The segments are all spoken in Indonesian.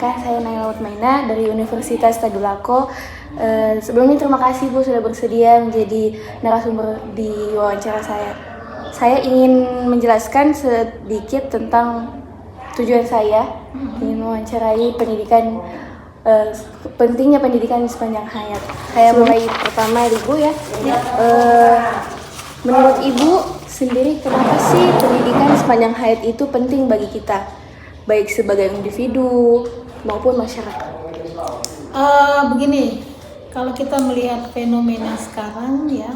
Perkenalkan, saya Naila Utmaina dari Universitas Tadulako. Sebelumnya terima kasih Bu sudah bersedia menjadi narasumber di wawancara saya. Saya ingin menjelaskan sedikit tentang tujuan saya ingin mewawancarai pendidikan, pentingnya pendidikan sepanjang hayat. Saya mulai pertama dari Ibu ya. Menurut Ibu sendiri, kenapa sih pendidikan sepanjang hayat itu penting bagi kita, baik sebagai individu maupun masyarakat? Begini, kalau kita melihat fenomena sekarang ya,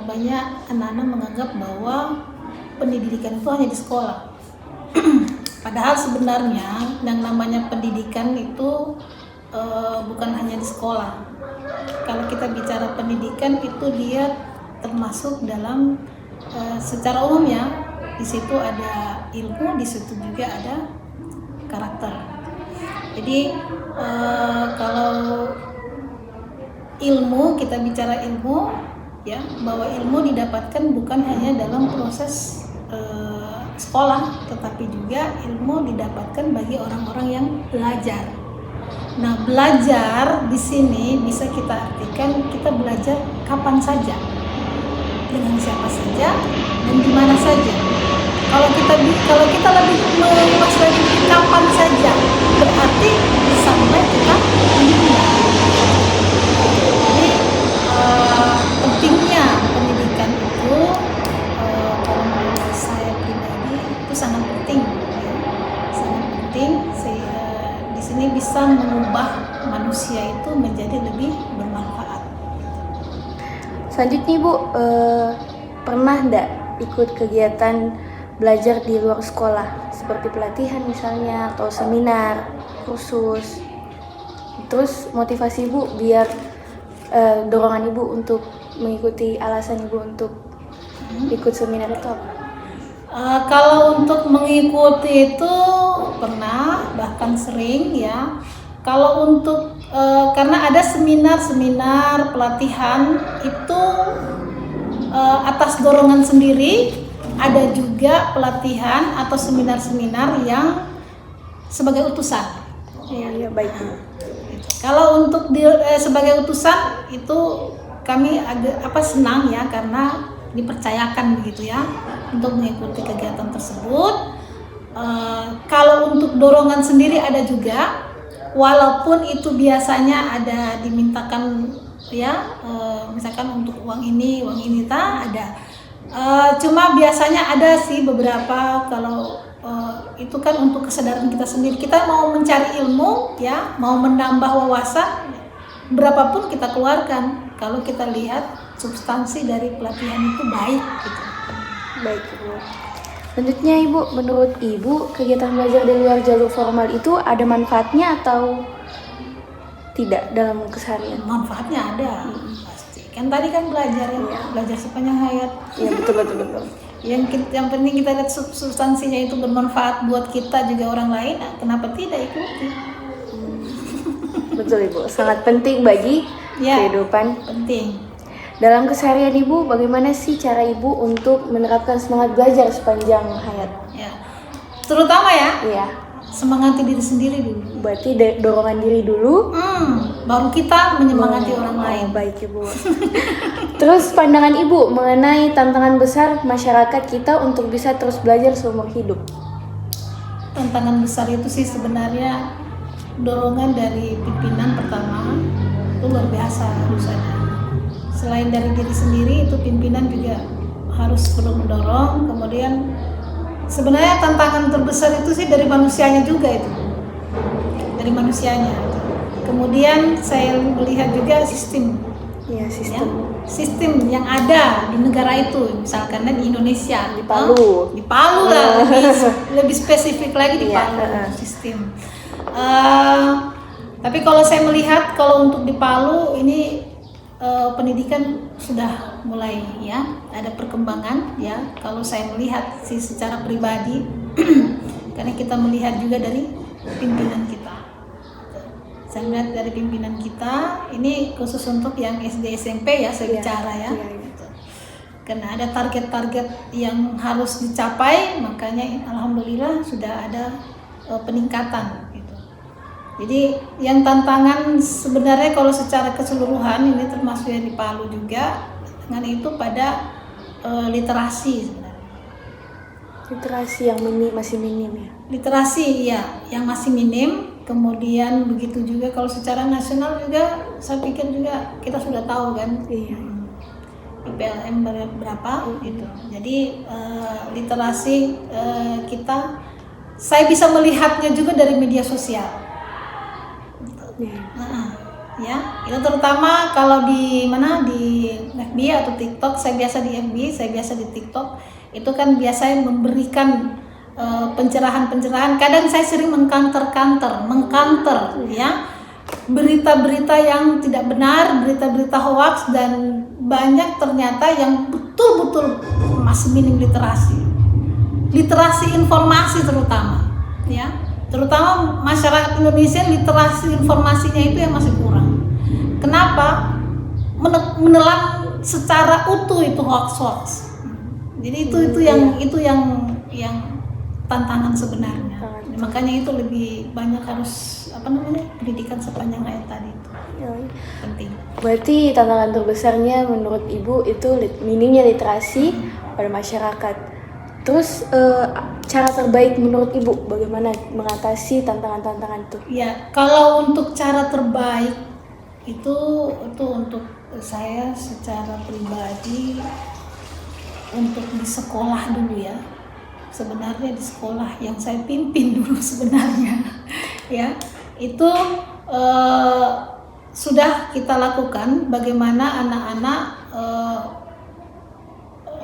banyak anak-anak menganggap bahwa pendidikan itu hanya di sekolah. Padahal sebenarnya yang namanya pendidikan itu bukan hanya di sekolah. Kalau kita bicara pendidikan itu dia termasuk dalam secara umum ya, di situ ada ilmu, di situ juga ada karakter. Jadi kalau ilmu, kita bicara ilmu ya, bahwa ilmu didapatkan bukan hanya dalam proses sekolah, tetapi juga ilmu didapatkan bagi orang-orang yang belajar. Nah, belajar di sini bisa kita artikan kita belajar kapan saja, dengan siapa saja, dan di mana saja. Kalau kita lebih meluas lagi kapan saja, berarti sampai kita meninggal. Jadi pentingnya pendidikan itu, kalau menurut saya pribadi itu sangat penting, ya. Sangat penting. Di sini bisa mengubah manusia itu menjadi lebih bermanfaat. Selanjutnya Ibu, pernah enggak ikut kegiatan belajar di luar sekolah seperti pelatihan misalnya atau seminar, kursus? Terus motivasi Ibu biar dorongan Ibu untuk mengikuti, alasan Ibu untuk ikut seminar itu apa? Kalau untuk mengikuti itu pernah, bahkan sering ya. Kalau untuk karena ada seminar pelatihan itu atas dorongan sendiri, ada juga pelatihan atau seminar-seminar yang sebagai utusan. Iya, baik. Kalau untuk sebagai utusan itu kami agak senang ya, karena dipercayakan begitu ya untuk mengikuti kegiatan tersebut. Kalau untuk dorongan sendiri ada juga, walaupun itu biasanya ada dimintakan ya, misalkan untuk uang ini ada. Cuma biasanya ada sih beberapa, kalau itu kan untuk kesadaran kita sendiri, kita mau mencari ilmu ya, mau menambah wawasan, berapapun kita keluarkan kalau kita lihat substansi dari pelatihan itu baik gitu. Baik Ibu. Selanjutnya Ibu, menurut Ibu kegiatan belajar di luar jalur formal itu ada manfaatnya atau tidak dalam keseharian? Manfaatnya ada, pasti. Kan tadi kan belajar ya, belajar sepanjang hayat. Iya, betul. Yang penting kita lihat substansinya itu bermanfaat buat kita juga orang lain, kenapa tidak ikuti? Betul Ibu, sangat penting bagi kehidupan. Penting. Dalam keseharian Ibu, bagaimana sih cara Ibu untuk menerapkan semangat belajar sepanjang hayat? Ya, terutama ya. Iya. Semangati diri sendiri dulu. Berarti dorongan diri dulu, baru kita menyemangati orang lain. Baik Ibu. Terus pandangan Ibu mengenai tantangan besar masyarakat kita untuk bisa terus belajar seumur hidup? Tantangan besar itu sih sebenarnya dorongan dari pimpinan pertama itu luar biasa harusnya. Selain dari diri sendiri, itu pimpinan juga harus perlu mendorong. Kemudian sebenarnya tantangan terbesar itu sih dari manusianya juga itu. Dari manusianya. Kemudian saya melihat juga sistem. Ya, sistem. Ya, sistem yang ada di negara itu, misalkan di Indonesia, di Palu. Di Palu lah, lebih spesifik lagi di Palu sistem. Tapi kalau saya melihat kalau untuk di Palu ini pendidikan sudah mulai ya ada perkembangan ya, kalau saya melihat sih secara pribadi karena kita melihat juga dari pimpinan kita. Saya melihat dari pimpinan kita ini khusus untuk yang SD SMP ya saya bicara ya. Gitu. Karena ada target-target yang harus dicapai, makanya alhamdulillah sudah ada peningkatan gitu. Jadi yang tantangan sebenarnya kalau secara keseluruhan ini termasuk yang di Palu juga, dengan itu pada literasi sebenarnya. Literasi yang masih minim ya. Literasi ya, yang masih minim. Kemudian begitu juga kalau secara nasional juga, saya pikir juga kita sudah tahu kan. Iya. IPLM berapa gitu. Jadi literasi kita, saya bisa melihatnya juga dari media sosial. Ya, itu terutama kalau di mana, di FB atau TikTok. Saya biasa di FB, saya biasa di TikTok. Itu kan biasanya memberikan pencerahan-pencerahan. Kadang saya sering mengkanter ya, berita-berita yang tidak benar, berita-berita hoax, dan banyak ternyata yang betul-betul masih minim literasi informasi terutama ya, terutama masyarakat Indonesia literasi informasinya itu yang masih kurang. Kenapa? Menelan secara utuh itu hoax. Jadi itu yang tantangan sebenarnya. Makanya itu lebih banyak harus pendidikan sepanjang hayat tadi itu penting. Berarti tantangan terbesarnya menurut Ibu itu minimnya literasi pada masyarakat. Terus cara terbaik menurut Ibu bagaimana mengatasi tantangan-tantangan itu? Ya, kalau untuk cara terbaik itu untuk saya secara pribadi, untuk di sekolah dulu ya. Sebenarnya di sekolah yang saya pimpin dulu sebenarnya ya, itu sudah kita lakukan bagaimana anak-anak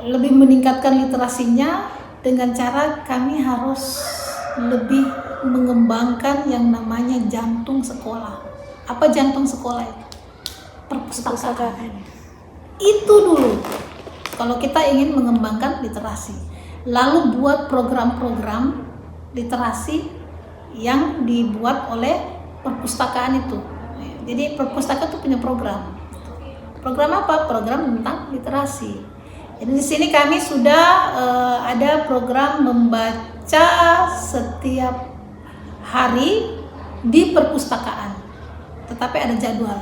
lebih meningkatkan literasinya dengan cara kami harus lebih mengembangkan yang namanya jantung sekolah. Apa jantung sekolah itu? Perpustakaan. Itu dulu kalau kita ingin mengembangkan literasi. Lalu buat program-program literasi yang dibuat oleh perpustakaan itu. Jadi perpustakaan itu punya program. Program apa? Program tentang literasi. Jadi di sini kami sudah ada program membaca setiap hari di perpustakaan. Tetapi ada jadwal.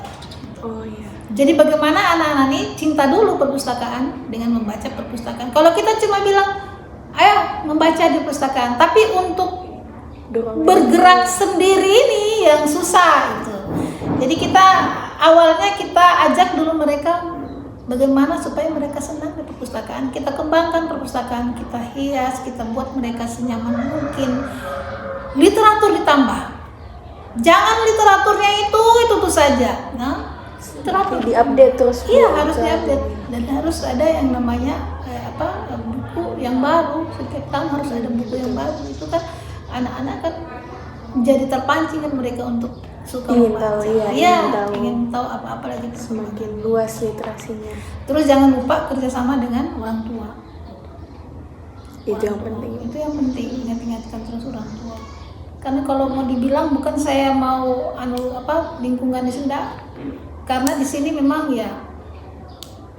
Oh iya. Jadi bagaimana anak-anak ini cinta dulu perpustakaan dengan membaca perpustakaan. Kalau kita cuma bilang ayo membaca di perpustakaan, tapi untuk bergerak sendiri ini yang susah itu. Jadi awalnya kita ajak dulu mereka bagaimana supaya mereka senang di perpustakaan. Kita kembangkan perpustakaan, kita hias, kita buat mereka senyaman mungkin. Literatur ditambah. Jangan literaturnya itu saja. Nah, literatur diupdate terus. Iya, harus diupdate dan harus ada yang namanya buku yang baru. Setiap tahun harus ada buku yang baru. Itu kan anak-anak kan jadi terpancing kan mereka untuk suka membaca. Ingin tahu apa-apa lagi. Semakin luas literasinya. Terus jangan lupa kerjasama dengan orang tua. Itu yang penting. Itu yang penting, ingatkan terus orang tua. Karena kalau mau dibilang bukan saya mau lingkungan di sini, karena di sini memang ya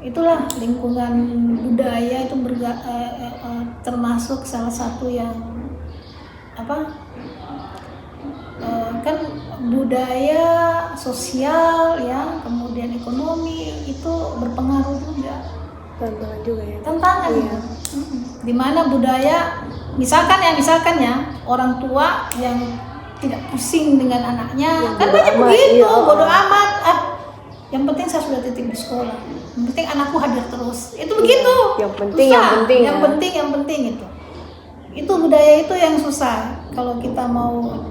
itulah lingkungan budaya itu termasuk salah satu yang kan budaya sosial ya, kemudian ekonomi itu berpengaruh juga. Tantangan juga ya. Tantangan. Iya. Dimana budaya misalkan ya orang tua yang tidak pusing dengan anaknya, kan banyak begitu, bodoh amat. Yang penting saya sudah titip di sekolah. Yang penting anakku hadir terus. Itu begitu. Yang penting itu. Itu budaya itu yang susah kalau kita mau.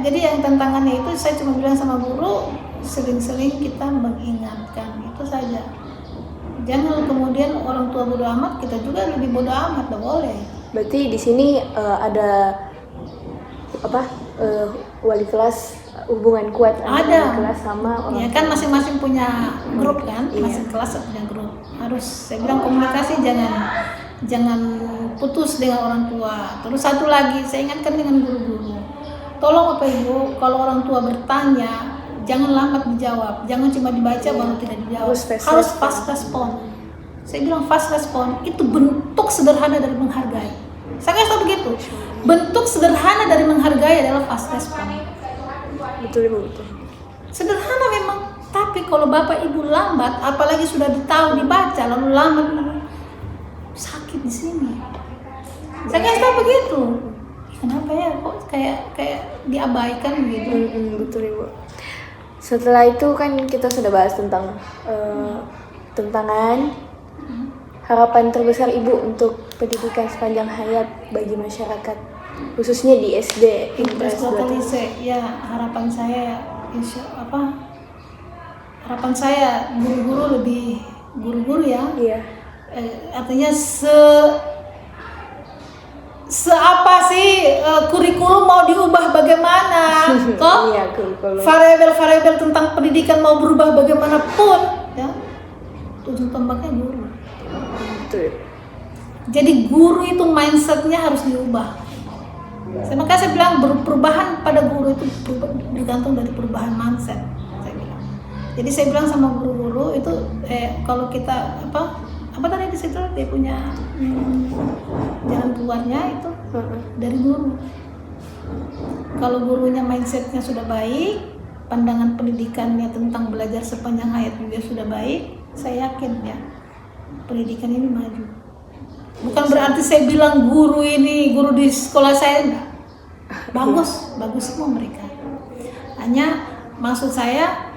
Jadi yang tantangannya itu saya cuma bilang sama guru, sering-sering kita mengingatkan itu saja. Jangan kemudian orang tua bodoh amat, kita juga lebih bodoh amat, tidak boleh. Berarti di sini ada wali kelas hubungan kuat antara wali kelas sama orang tua. Ya kan masing-masing punya grup kan, masing kelas punya grup. Harus saya bilang komunikasi jangan putus dengan orang tua. Terus satu lagi saya ingatkan dengan guru-guru. Tolong Bapak Ibu, kalau orang tua bertanya jangan lambat dijawab, jangan cuma dibaca baru tidak dijawab. Harus fast respon. Saya bilang fast respon itu bentuk sederhana dari menghargai. Saya kasih tahu begitu. Bentuk sederhana dari menghargai adalah fast respon. Betul ibu, betul. Sederhana memang, tapi kalau bapak ibu lambat, apalagi sudah tahu dibaca lalu lambat, sakit di sini. Saya kasih tahu begitu. Kenapa ya kok kayak diabaikan begitu? Betul ibu. Setelah itu kan kita sudah bahas tentang tantangan, harapan terbesar ibu untuk pendidikan sepanjang hayat bagi masyarakat, khususnya di SD Impres 2. Ya, harapan saya guru-guru ya. Iya. Artinya apa sih kurikulum mau diubah bagaimana, toh? Iya, kurikulum. Variabel-variabel tentang pendidikan mau berubah bagaimanapun, ya. Ujung tombaknya guru. Betul. Jadi guru itu mindsetnya harus diubah. Makanya saya bilang perubahan pada guru itu bergantung dari perubahan mindset. Saya bilang. Jadi saya bilang sama guru-guru itu kalau kita apa tadi di situ dia punya jalan keluarnya itu dari guru. Kalau gurunya mindsetnya sudah baik, pandangan pendidikannya tentang belajar sepanjang hayat juga sudah baik, saya yakin ya pendidikan ini maju. Bukan berarti saya bilang guru di sekolah saya enggak. Bagus semua mereka. Hanya maksud saya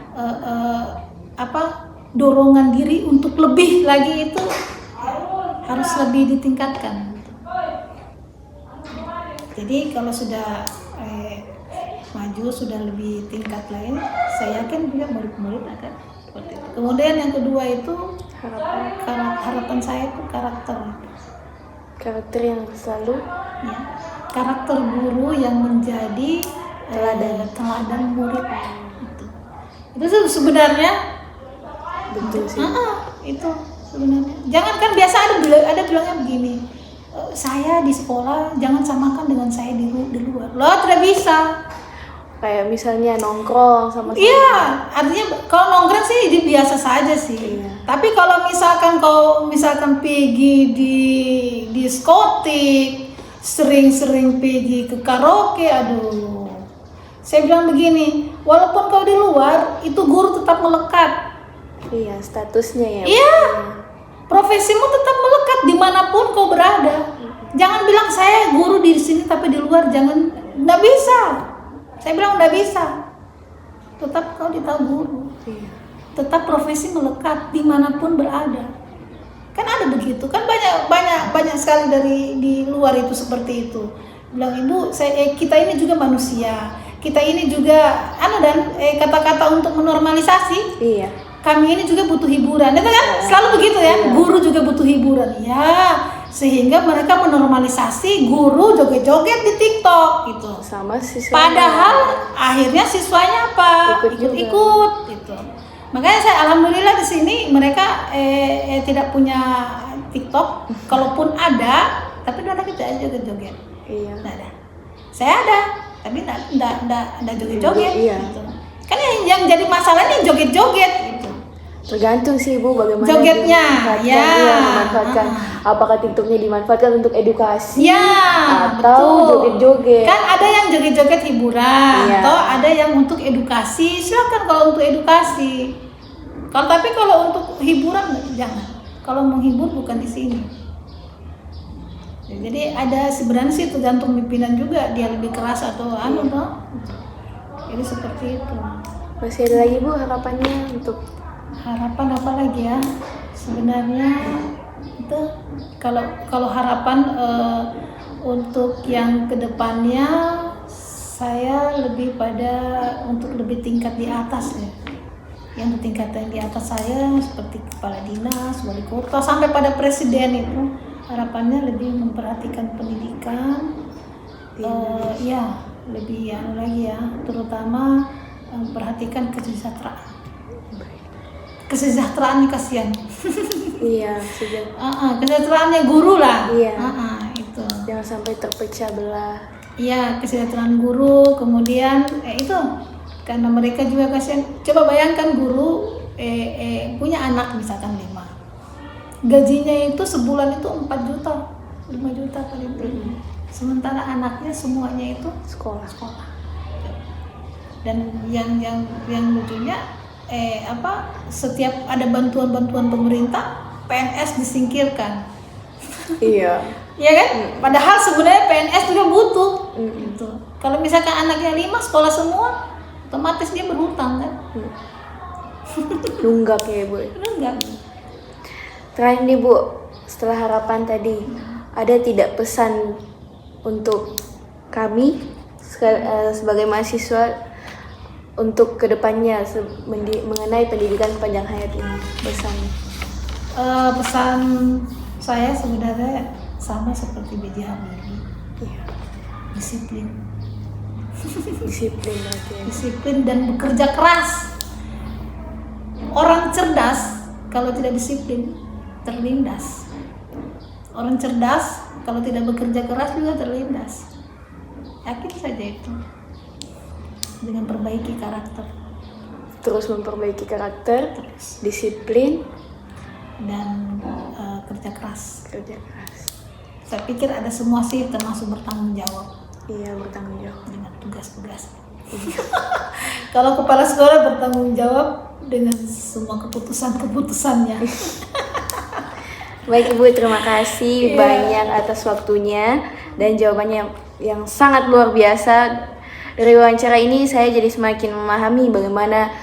dorongan diri untuk lebih lagi itu harus lebih ditingkatkan. Jadi kalau sudah maju, sudah lebih tingkat lain, saya yakin juga murid-murid akan seperti itu. Kemudian yang kedua itu harapan saya itu karakter yang selalu ya, karakter guru yang menjadi teladan murid itu sebenarnya betul sih. Itu sebenarnya. Jangan kan biasa ada bilangnya begini, saya di sekolah jangan samakan dengan saya di luar. Loh, tidak bisa. Kayak misalnya nongkrong sama Iya, artinya kalau nongkrong sih biasa saja sih. Iya. Tapi kalau misalkan pergi di diskotik, sering-sering pergi ke karaoke, aduh. Saya bilang begini, walaupun kau di luar, itu guru tetap melekat. Iya, statusnya ya. Iya, profesimu tetap melekat dimanapun kau berada. Jangan bilang saya guru di sini tapi di luar jangan, nggak bisa. Saya bilang nggak bisa. Tetap kau ditahu guru. Iya. Tetap profesi melekat dimanapun berada. Kan ada begitu, kan banyak sekali dari di luar itu seperti itu. Bilang ibu, kita ini juga manusia. Kita ini juga kata-kata untuk menormalisasi. Iya. Kami ini juga butuh hiburan, itu kan selalu begitu ya. Iya. Guru juga butuh hiburan, ya. Sehingga mereka menormalisasi guru joget-joget di TikTok gitu. Sama siswa. Padahal akhirnya siswanya apa? Ikut gitu. Makanya saya alhamdulillah di sini mereka tidak punya TikTok. Kalaupun ada, tapi anak kita joget-joget. Iya. Nggak ada. Saya ada, tapi nggak joget-joget. Iya. Gitu. Kan yang jadi masalahnya joget-joget gitu. Tergantung sih ibu bagaimana Jogetnya, dimanfaatkan. Apakah TikToknya dimanfaatkan untuk edukasi atau betul. joget-joget? Kan ada yang joget-joget hiburan, Iya. atau ada yang untuk edukasi. Silakan kalau untuk edukasi. Tapi kalau untuk hiburan jangan. Kalau menghibur bukan di sini. Jadi ada sebenarnya sih tergantung pimpinan juga, dia lebih keras atau toh. Jadi seperti itu. Masih ada lagi bu harapannya untuk Harapan apa lagi ya? Sebenarnya itu kalau harapan untuk yang kedepannya saya lebih pada untuk lebih tingkat di atas ya. Yang tingkatan di atas saya seperti kepala dinas, wali kota sampai pada presiden itu harapannya lebih memperhatikan pendidikan. Ya lebih lagi ya, terutama memperhatikan kesejahteraannya kasihan. iya sudah Kesejahteraannya guru lah. Iya. Itu. Jangan sampai terpecah belah. Iya, kesejahteraan guru, kemudian itu karena mereka juga kasihan. Coba bayangkan guru punya anak misalkan 5. Gajinya itu sebulan itu 4 juta, 5 juta kali itu. Sementara anaknya semuanya itu Sekolah. Dan yang lucunya setiap ada bantuan pemerintah, PNS disingkirkan. Iya. Iya kan? Padahal sebenarnya PNS juga butuh. Gitu. Kalau misalkan anaknya 5 sekolah semua, otomatis dia berhutang kan? Nunggak ya Bu. Enggak. Terakhir nih Bu, setelah harapan tadi, ada tidak pesan untuk kami sebagai mahasiswa untuk kedepannya mengenai pendidikan sepanjang hayat ini, pesan? Pesan saya sebenarnya sama seperti B.J. Habibie. Iya. Disiplin. Disiplin berarti ya. Disiplin dan bekerja keras. Orang cerdas kalau tidak disiplin terlindas. Orang cerdas kalau tidak bekerja keras juga terlindas. Yakin saja itu. Dengan perbaiki karakter. Terus memperbaiki karakter, Terus. disiplin, Dan kerja keras. kerja keras. Saya pikir ada semua sih, termasuk bertanggung jawab Iya, bertanggung jawab. dengan tugas-tugas. Kalau kepala sekolah bertanggung jawab dengan semua keputusan-keputusannya. Baik Ibu, terima kasih banyak atas waktunya dan jawabannya yang sangat luar biasa. Dari wawancara ini saya jadi semakin memahami bagaimana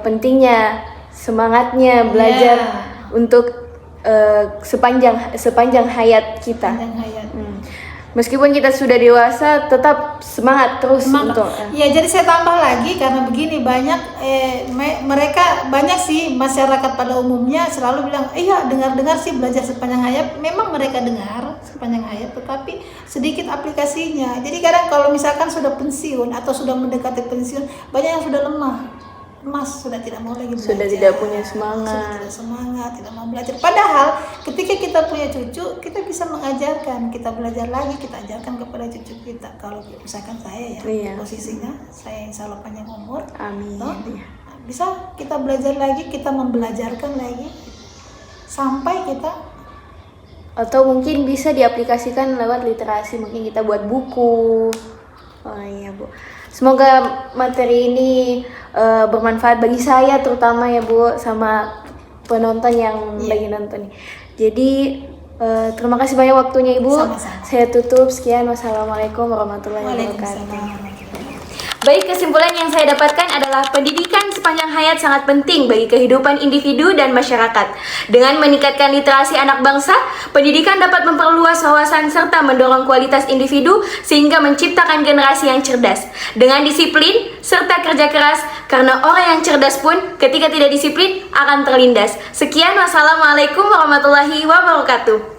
pentingnya semangatnya belajar untuk sepanjang hayat kita. Panjang hayat. Meskipun kita sudah dewasa, tetap semangat terus Semangat. untuk. Ya, jadi saya tambah lagi karena begini, banyak mereka banyak sih masyarakat pada umumnya selalu bilang, iya dengar-dengar sih belajar sepanjang hayat. Memang mereka dengar sepanjang hayat, tetapi sedikit aplikasinya. Jadi kadang kalau misalkan sudah pensiun atau sudah mendekati pensiun, banyak yang sudah lemah. Sudah tidak mau lagi belajar. Sudah tidak punya semangat. Sudah tidak semangat, tidak mau belajar. Padahal ketika kita punya cucu, kita bisa mengajarkan, kita belajar lagi, kita ajarkan kepada cucu kita. Kalau misalkan saya ya, posisinya saya insya Allah panjang umur. Amin. Bisa kita belajar lagi, kita membelajarkan lagi sampai kita. Atau mungkin bisa diaplikasikan lewat literasi, mungkin kita buat buku. Oh iya Bu. Semoga materi ini bermanfaat bagi saya terutama ya Bu, sama penonton yang lagi nonton nih. Jadi terima kasih banyak waktunya Ibu. Sama-sama. Saya tutup, sekian, wassalamualaikum warahmatullahi wabarakatuh. Waalaikumsalam. Baik, kesimpulan yang saya dapatkan adalah pendidikan sepanjang hayat sangat penting bagi kehidupan individu dan masyarakat. Dengan meningkatkan literasi anak bangsa, pendidikan dapat memperluas wawasan serta mendorong kualitas individu sehingga menciptakan generasi yang cerdas. Dengan disiplin serta kerja keras, karena orang yang cerdas pun ketika tidak disiplin akan terlindas. Sekian, wassalamualaikum warahmatullahi wabarakatuh.